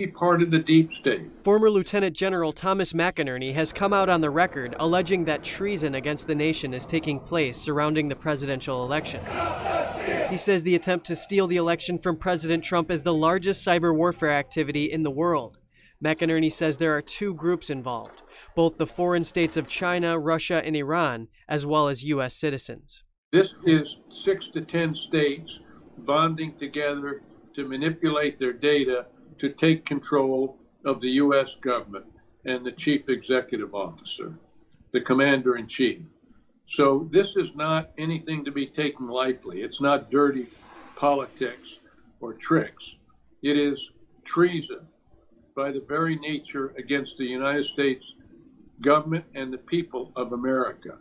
Part of the deep state. Former Lieutenant General Thomas McInerney has come out on the record alleging that treason against the nation is taking place surrounding the presidential election. He says the attempt to steal the election from President Trump is the largest cyber warfare activity in the world. McInerney says there are two groups involved, both the foreign states of China, Russia, and Iran, as well as U.S. citizens. This is 6 to 10 states bonding together to manipulate their data to take control of the U.S. government and the chief executive officer, the commander-in-chief. So this is not anything to be taken lightly. It's not dirty politics or tricks. It is treason by the very nature against the United States government and the people of America.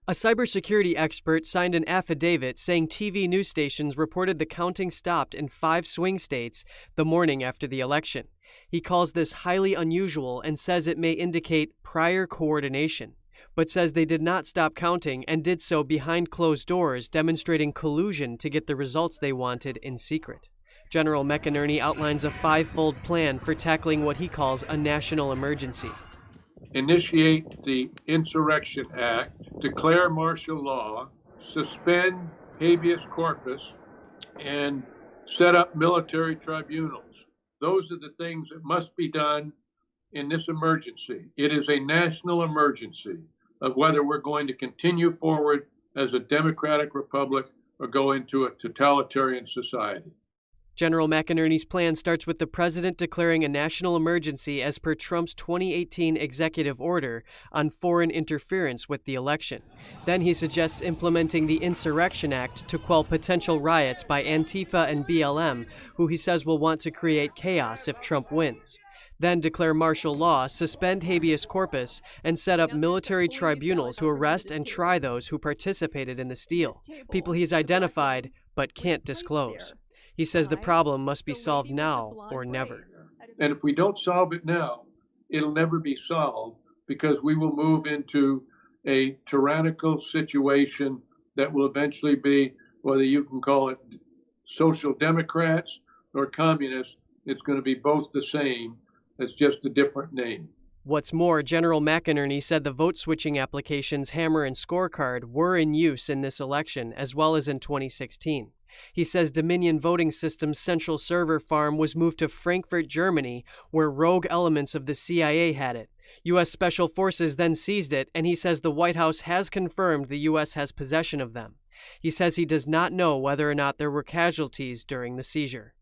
A cybersecurity expert signed an affidavit saying TV news stations reported the counting stopped in 5 swing states the morning after the election. He calls this highly unusual and says it may indicate prior coordination, but says they did not stop counting and did so behind closed doors, demonstrating collusion to get the results they wanted in secret. General McInerney outlines a 5-fold plan for tackling what he calls a national emergency. Initiate the Insurrection Act, declare martial law, suspend habeas corpus, and set up military tribunals. Those are the things that must be done in this emergency. It is a national emergency of whether we're going to continue forward as a democratic republic or go into a totalitarian society. General McInerney's plan starts with the president declaring a national emergency as per Trump's 2018 executive order on foreign interference with the election. Then he suggests implementing the Insurrection Act to quell potential riots by Antifa and BLM, who he says will want to create chaos if Trump wins. Then declare martial law, suspend habeas corpus, and set up military tribunals who arrest and try those who participated in the steal, people he's identified but can't disclose. He says the problem must be solved now or never. And if we don't solve it now, it'll never be solved because we will move into a tyrannical situation that will eventually be, whether you can call it social democrats or communists, it's going to be both the same. It's just a different name. What's more, General McInerney said the vote-switching applications Hammer and Scorecard were in use in this election, as well as in 2016. He says Dominion Voting Systems' central server farm was moved to Frankfurt, Germany, where rogue elements of the CIA had it. U.S. Special Forces then seized it, and he says the White House has confirmed the U.S. has possession of them. He says he does not know whether or not there were casualties during the seizure.